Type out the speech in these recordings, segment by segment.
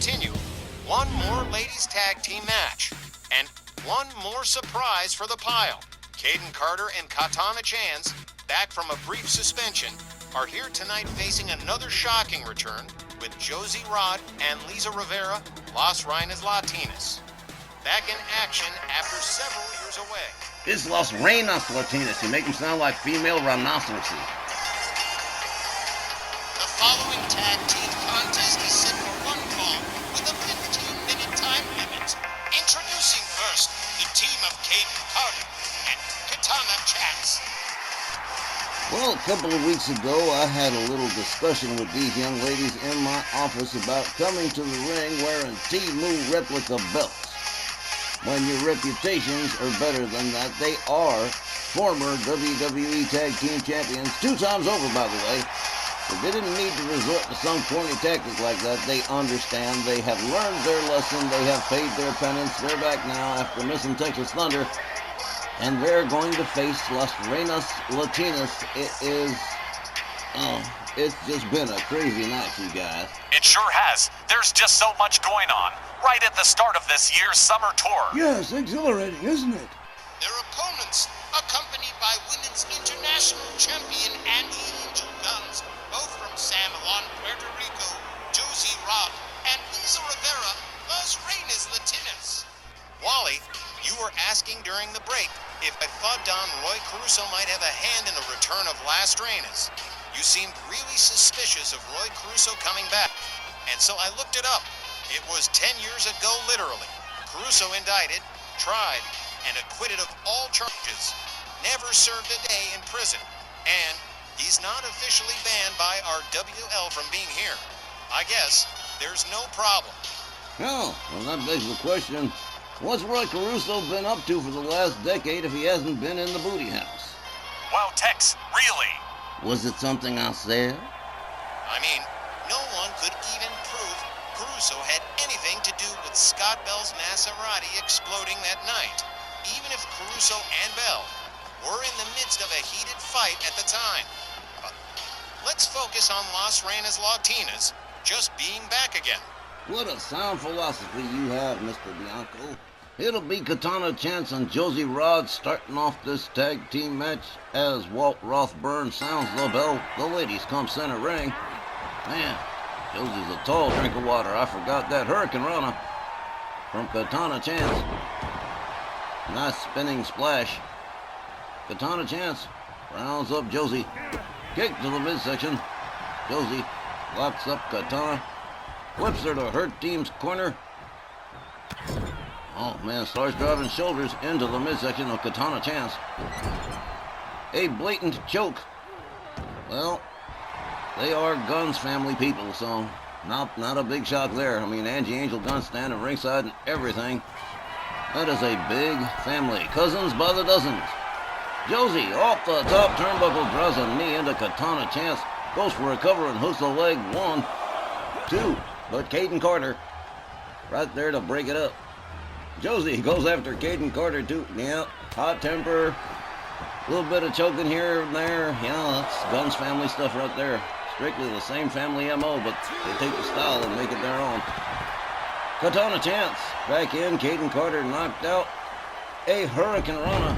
continue. One more ladies tag team match. And one more surprise for the pile. Caden Carter and Katana Chance, back from a brief suspension, are here tonight facing another shocking return with JOZEE Rod and Leeza Rivera, Las Reinas Latinas. Back in action after several years away. It's Las Reinas Latinas. You make them sound like female rhinoceroses. The following tag team contest is set for one fall with a 15-minute time limit. Introducing first the team of Caden Carter and Katana Chance. Well, a couple of weeks ago, I had a little discussion with these young ladies in my office about coming to the ring wearing T-Moo replica belts. When your reputations are better than that, they are former WWE Tag Team Champions, 2 times over, by the way. But they didn't need to resort to some corny tactic like that. They understand. They have learned their lesson. They have paid their penance. They're back now after missing Texas Thunder. And they're going to face Las Reinas Latinas. It's just been a crazy night, you guys. It sure has. There's just so much going on, right at the start of this year's summer tour. Yes, exhilarating, isn't it? Their opponents, accompanied by Women's International Champion Angie Angel-Gunz, both from San Juan, Puerto Rico, JOZEE Rod, and Leeza Rivera, Las Reinas Latinas. Wally, you were asking during the break if I thought Don Roy Caruso might have a hand in the return of Las Reinas. You seemed really suspicious of Roy Caruso coming back, and so I looked it up. It was 10 years ago, literally. Caruso indicted, tried, and acquitted of all charges. Never served a day in prison, and he's not officially banned by our WL from being here. I guess there's no problem. Oh, well, that begs the question, what's Roy Caruso been up to for the last decade if he hasn't been in the booty house? Wow, Tex, really? Was it something I said? I mean, no one could even prove Caruso had anything to do with Scott Bell's Maserati exploding that night, even if Caruso and Bell were in the midst of a heated fight at the time. But let's focus on Las Reinas Latinas just being back again. What a sound philosophy you have, Mr. Bianco. It'll be Katana Chance and JOZEE Rod starting off this tag team match as Walt Rothburn sounds the bell. The ladies come center ring. Man, JOZEE's a tall drink of water. I forgot that. Hurricane Rana from Katana Chance. Nice spinning splash. Katana Chance rounds up JOZEE. Kick to the midsection. JOZEE locks up Katana. Whips her to her team's corner. Oh man, starts driving shoulders into the midsection of Katana Chance. A blatant choke. Well, they are Gunz family people, so not a big shock there. I mean, Angie Angel-Gunz standing ringside and everything. That is a big family. Cousins by the dozens. JOZEE off the top turnbuckle drives a knee into Katana Chance. Goes for a cover and hooks the leg. 1, 2. But Caden Carter right there to break it up. JOZEE goes after Caden Carter too. Yeah, hot temper. A little bit of choking here and there. Yeah, that's Gunz family stuff right there. Strictly the same family MO, but they take the style and make it their own. Katana Chance back in. Caden Carter knocked out. A Hurricane Rana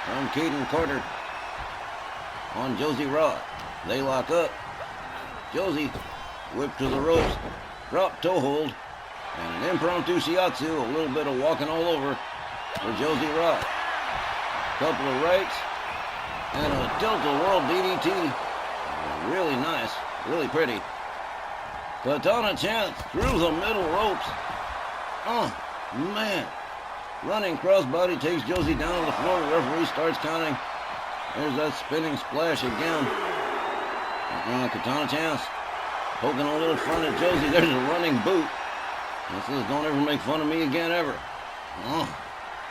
from Caden Carter on JOZEE Rod. They lock up. JOZEE whipped to the ropes. Drop toe hold. And an impromptu shiatsu, a little bit of walking all over for JOZEE Rod. Couple of rights and a tilt-a-whirl DDT. Really nice, really pretty. Katana Chance through the middle ropes. Oh, man. Running crossbody takes JOZEE down to the floor. The referee starts counting. There's that spinning splash again. Katana Chance poking a little fun at JOZEE. There's a running boot. This says, don't ever make fun of me again, ever. Oh,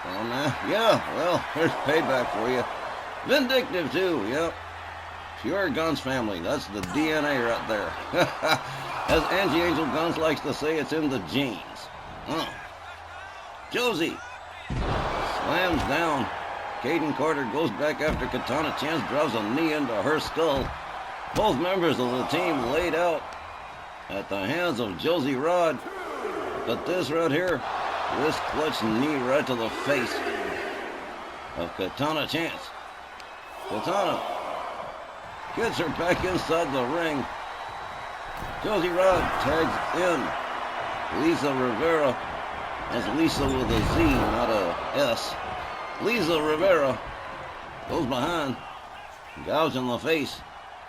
well, man. Yeah, well, there's payback for you. Vindictive, too, yep. Pure Gunz family. That's the DNA right there. As Angie Angel-Gunz likes to say, it's in the genes. JOZEE slams down. Caden Carter goes back after Katana Chance, drives a knee into her skull. Both members of the team laid out at the hands of JOZEE Rod. But this right here, this clutch knee right to the face of Katana Chance. Katana gets her back inside the ring. JOZEE Rod tags in Lisa Rivera. That's Lisa with a Z, not a S. Lisa Rivera goes behind, gouging the face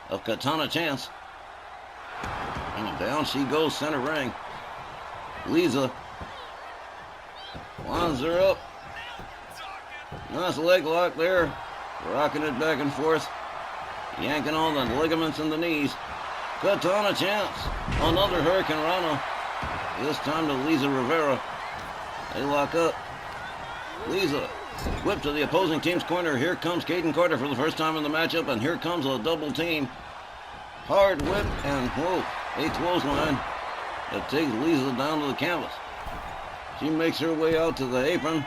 of Katana Chance. And down she goes center ring. Lisa winds her up. Nice leg lock there. Rocking it back and forth. Yanking on the ligaments in the knees. Katana Chance. Another Hurricane Rana. This time to Lisa Rivera. They lock up. Lisa whip to the opposing team's corner. Here comes Kaden Carter for the first time in the matchup. And here comes a double team. Hard whip and whoa, a clothesline that takes Lisa down to the canvas. She makes her way out to the apron.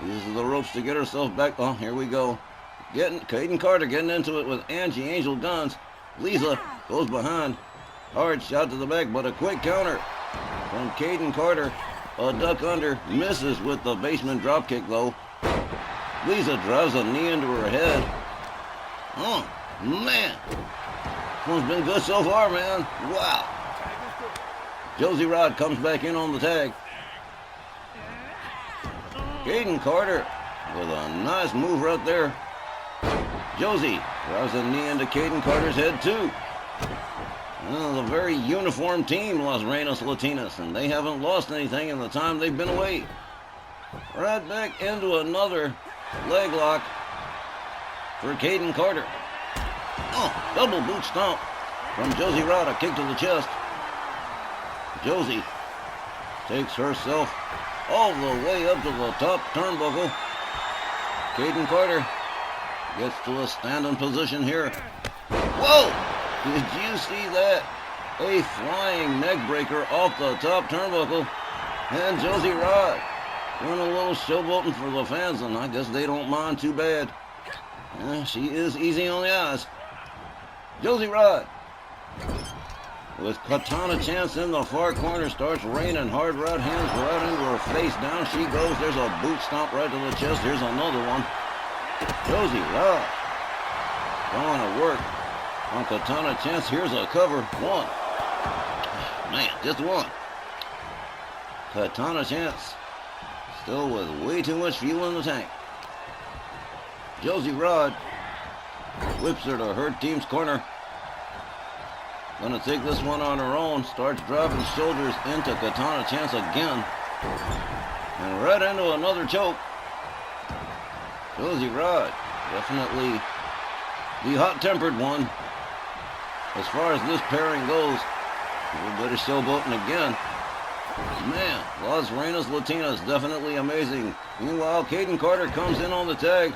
Uses the ropes to get herself back. Oh, here we go. Kaden Carter getting into it with Angie Angel-Gunz. Lisa goes behind. Hard shot to the back, but a quick counter from Kaden Carter. A duck under. Misses with the basement dropkick, though. Lisa drives a knee into her head. Oh, man. This one's been good so far, man. Wow. JOZEE Rod comes back in on the tag. Kaden Carter with a nice move right there. JOZEE drives a knee into Kaden Carter's head, too. Well, a very uniform team, Las Reinas Latinas, and they haven't lost anything in the time they've been away. Right back into another leg lock for Kaden Carter. Oh, double boot stomp from JOZEE Rod, a kick to the chest. JOZEE takes herself all the way up to the top turnbuckle. Kaden Carter gets to a standing position here. Whoa! Did you see that? A flying neck breaker off the top turnbuckle. And JOZEE Rod doing a little showboating for the fans, and I guess they don't mind too bad. Yeah, she is easy on the eyes. JOZEE Rod with Katana Chance in the far corner starts raining hard right hands right into her face. Down she goes. There's a boot stomp right to the chest. Here's another one. JOZEE Rod going to work on Katana Chance. Here's a cover. One. Man, just one. Katana Chance still with way too much fuel in the tank. JOZEE Rod whips her to her team's corner. Gonna take this one on her own. Starts driving shoulders into Katana Chance again. And right into another choke. JOZEE Rod, definitely the hot-tempered one. As far as this pairing goes, a little bit of showboating again. Man, Las Reinas Latinas, definitely amazing. Meanwhile, Kaden Carter comes in on the tag.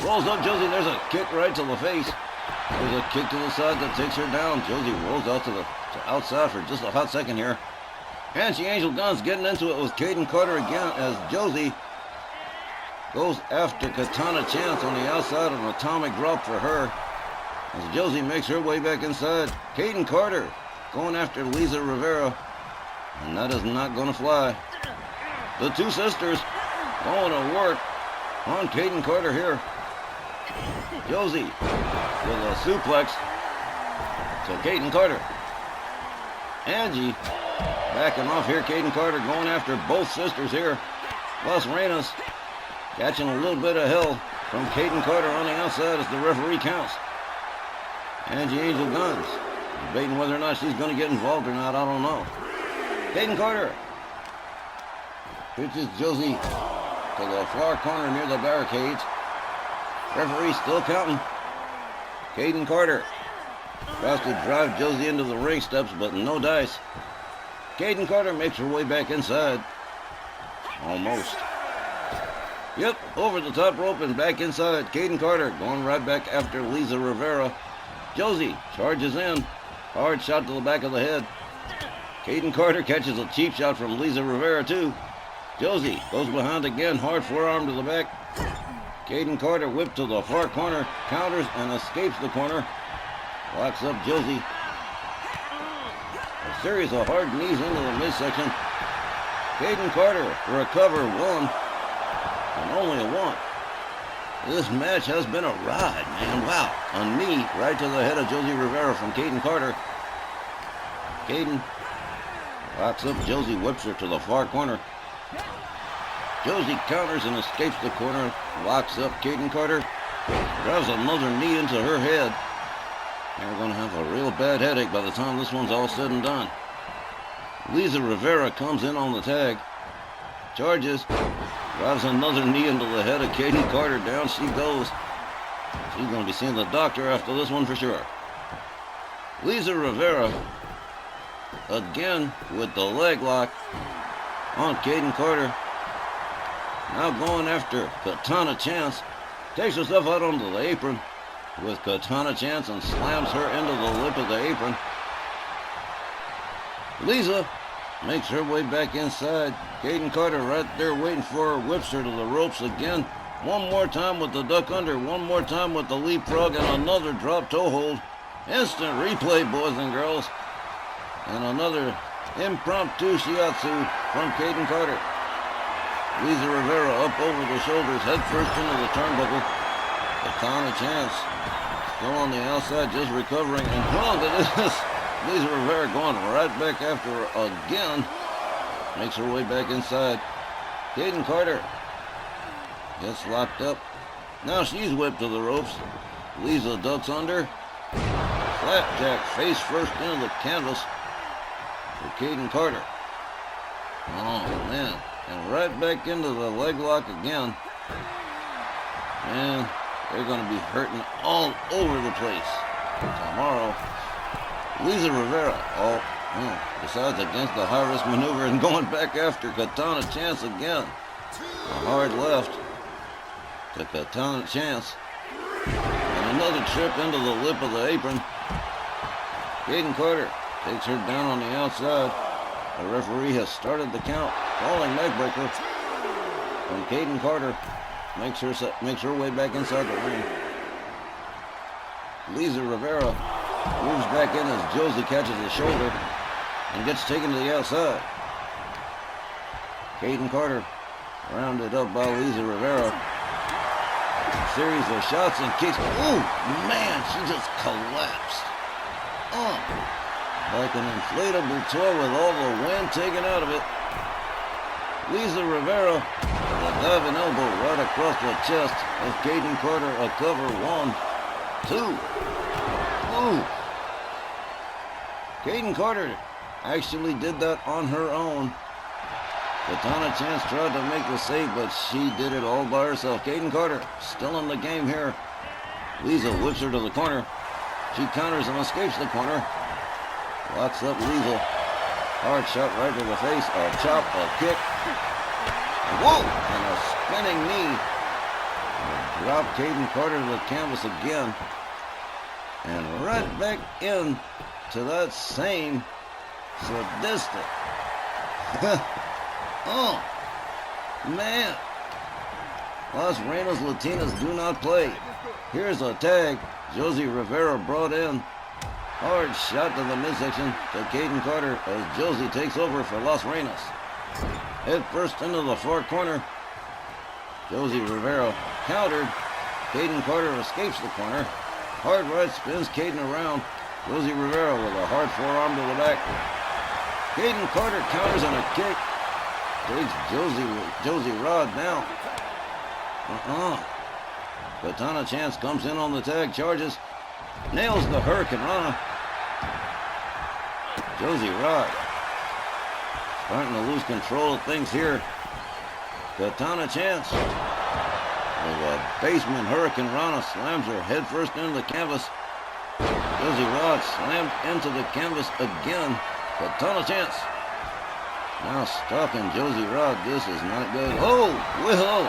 Rolls up JOZEE, there's a kick right to the face. There's a kick to the side that takes her down. JOZEE rolls out to the outside for just a hot second here. Angie Angel-Gunz getting into it with Kaden Carter again as JOZEE goes after Katana Chance on the outside. An atomic drop for her as JOZEE makes her way back inside. Kaden Carter going after Lisa Rivera, and that is not going to fly. The two sisters going to work on Kaden Carter here. JOZEE with a suplex to Kaden Carter. Angie backing off here. Kaden Carter going after both sisters here. Las Reinas catching a little bit of hell from Kaden Carter on the outside as the referee counts. Angie Angel-Gunz debating whether or not she's going to get involved or not. I don't know. Kaden Carter pitches JOZEE to the far corner near the barricades. Referee still counting. Kaden Carter tries to drive JOZEE into the ring steps, but no dice. Kaden Carter makes her way back inside. Almost. Yep, over the top rope and back inside. Kaden Carter going right back after Lisa Rivera. JOZEE charges in. Hard shot to the back of the head. Kaden Carter catches a cheap shot from Lisa Rivera too. JOZEE goes behind again. Hard forearm to the back. Kaden Carter whipped to the far corner. Counters and escapes the corner. Locks up JOZEE. A series of hard knees into the midsection. Kaden Carter for a cover, 1, and only a 1. This match has been a ride, man. Wow. A knee right to the head of JOZEE Rivera from Kaden Carter. Kaden locks up JOZEE, whips her to the far corner. JOZEE counters and escapes the corner, locks up Kaden Carter, drives another knee into her head. And we're going to have a real bad headache by the time this one's all said and done. Leeza Rivera comes in on the tag, charges, drives another knee into the head of Kaden Carter. Down she goes. She's going to be seeing the doctor after this one for sure. Leeza Rivera again with the leg lock on Kaden Carter. Now going after Katana Chance. Takes herself out onto the apron with Katana Chance and slams her into the lip of the apron. Leeza makes her way back inside. Kaden Carter right there waiting for her, whips her to the ropes again. One more time with the duck under, one more time with the leapfrog, and another drop toe hold. Instant replay, boys and girls. And another impromptu shiatsu from Kaden Carter. Leeza Rivera up over the shoulders, head first into the turnbuckle. Katana Chance still on the outside, just recovering. And look at this. Leeza Rivera going right back after her again. Makes her way back inside. Kaden Carter gets locked up. Now she's whipped to the ropes. Leeza ducks under. Flapjack face first into the canvas for Kaden Carter. Oh, man. And right back into the leg lock again. Man, they're going to be hurting all over the place tomorrow. Leeza Rivera, decides against the high-risk maneuver and going back after Katana Chance again. A hard left to Katana Chance. And another trip into the lip of the apron. Kaden Carter takes her down on the outside. The referee has started the count, calling neckbreaker. And Kaden Carter makes her way back inside the ring. Leeza Rivera moves back in as JOZEE catches the shoulder and gets taken to the outside. Kaden Carter rounded up by Leeza Rivera. A series of shots and kicks. Ooh, man, she just collapsed. Like an inflatable toy with all the wind taken out of it. Leeza Rivera with a diving elbow right across the chest of Kaden Carter. A cover, 1, 2. Ooh. Kaden Carter actually did that on her own. Katana Chance tried to make the save, but she did it all by herself. Kaden Carter still in the game here. Leeza whips her to the corner. She counters and escapes the corner. Locks up Leeza. Hard shot right to the face. A chop, a kick. Whoa! And a spinning knee. Drop Kaden Carter to the canvas again. And right back in to that same sadistic. Oh, man. Las Reinas Latinas do not play. Here's a tag. JOZEE Rivera brought in. Hard shot to the midsection to Kaden Carter as JOZEE takes over for Las Reinas. Head first into the far corner. JOZEE Rivera countered. Kaden Carter escapes the corner. Hard right spins Kaden around. JOZEE Rivera with a hard forearm to the back. Kaden Carter counters on a kick. Takes JOZEE Rod down. Katana Chance comes in on the tag, charges. Nails the Hurricane Rana. JOZEE Rod starting to lose control of things here. Katana Chance with a basement Hurricane Rana slams her head first into the canvas. JOZEE Rod slammed into the canvas again. Katana Chance now stalking JOZEE Rod. This is not good. Oh, Willow.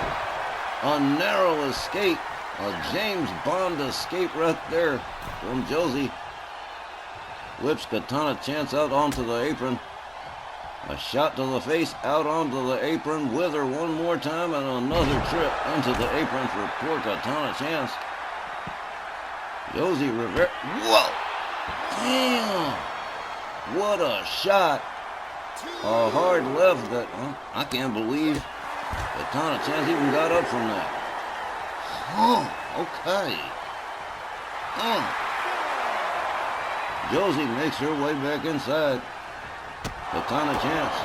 A narrow escape. A James Bond escape right there from JOZEE. Whips Katana Chance out onto the apron. A shot to the face, out onto the apron with her one more time, and another trip into the apron for poor Katana Chance. JOZEE Rivera. Whoa! Damn! What a shot A hard left that, I can't believe Katana Chance even got up from that. Okay. JOZEE makes her way back inside. Katana Chance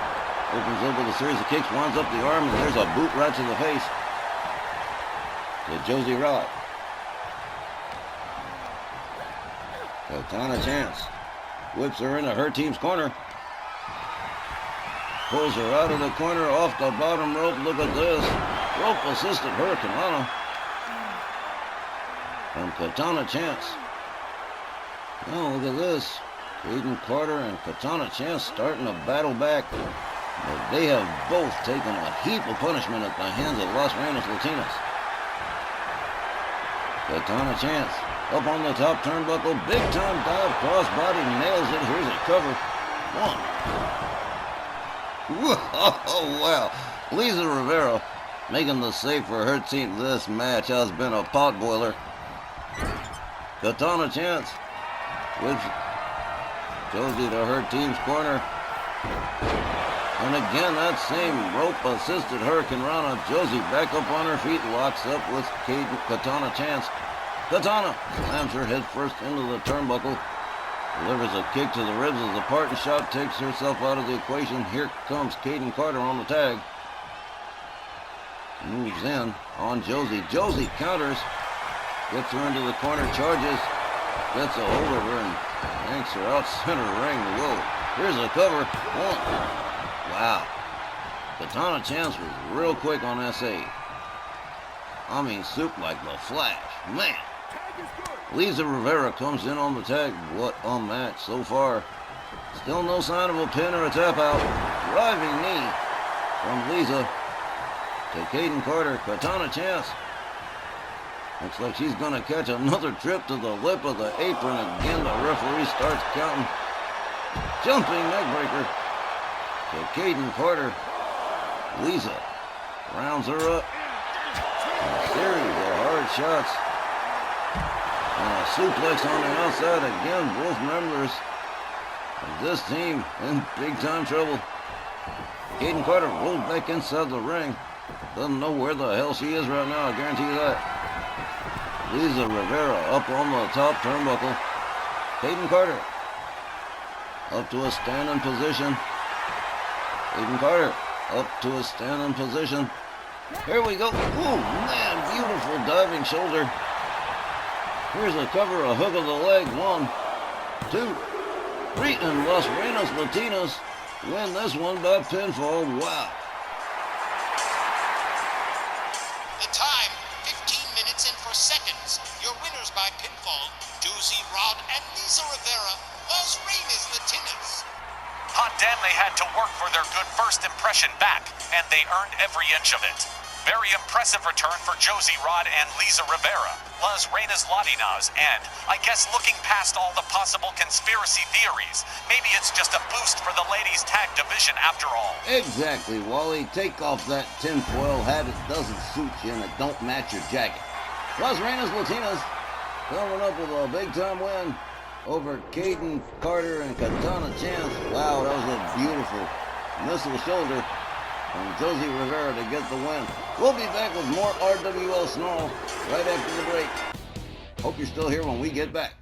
opens up with a series of kicks, winds up the arm, and there's a boot right to the face to JOZEE Rod. Katana Chance whips her into her team's corner. Pulls her out of the corner off the bottom rope. Look at this. Rope assisted Hurricanrana from Katana Chance. Oh, look at this. Kaden Carter and Katana Chance starting to battle back. But they have both taken a heap of punishment at the hands of Las Reinas Latinas. Katana Chance up on the top turnbuckle. Big time dive. Crossbody nails it. Here's a cover. One. Whoa, wow. Leeza Rivera making the save for her team. This match has been a potboiler. Katana Chance whips JOZEE to her team's corner. And again, that same rope-assisted Hurricanrana. JOZEE back up on her feet, locks up with Katana Chance. Katana slams her head first into the turnbuckle. Delivers a kick to the ribs as the partner shot takes herself out of the equation. Here comes Kaden Carter on the tag. Moves in on JOZEE. JOZEE counters. Gets her into the corner, charges. Gets a hold of her and yanks her out center ring. Whoa. Here's a cover. One. Wow. Katana Chance was real quick on that save. I mean, soup like the Flash. Man. Leeza Rivera comes in on the tag. What a match so far. Still no sign of a pin or a tap out. Driving knee from Leeza to Kaden Carter. Katana Chance. Looks like she's going to catch another trip to the lip of the apron. Again, the referee starts counting. Jumping neckbreaker to Kaden Carter. Leeza rounds her up. A series of hard shots. And a suplex on the outside. Again, both members of this team in big time trouble. Kaden Carter rolled back inside the ring. Doesn't know where the hell she is right now, I guarantee you that. Leeza Rivera up on the top turnbuckle. Kaden Carter up to a standing position. Kaden Carter up to a standing position. Here we go. Oh man, beautiful diving shoulder. Here's a cover, a hook of the leg. 1, 2, 3, and Las Reinas Latinas win this one by pinfall. Wow. The time, 15 minutes and 4 seconds. Your winners by pinfall, JOZEE Rod and Leeza Rivera, Las Reinas Latinas. Hot damn, they had to work for their good first impression back, and they earned every inch of it. Very impressive return for JOZEE Rod and Leeza Rivera, Las Reinas Latinas, and I guess looking past all the possible conspiracy theories, maybe it's just a boost for the ladies' tag division after all. Exactly, Wally. Take off that tinfoil hat. It doesn't suit you and it don't match your jacket. Las Reinas Latinas coming up with a big-time win over Kaden Carter and Katana Chance. Wow, that was a beautiful missile shoulder from JOZEE Rivera to get the win. We'll be back with more RWL Snarl right after the break. Hope you're still here when we get back.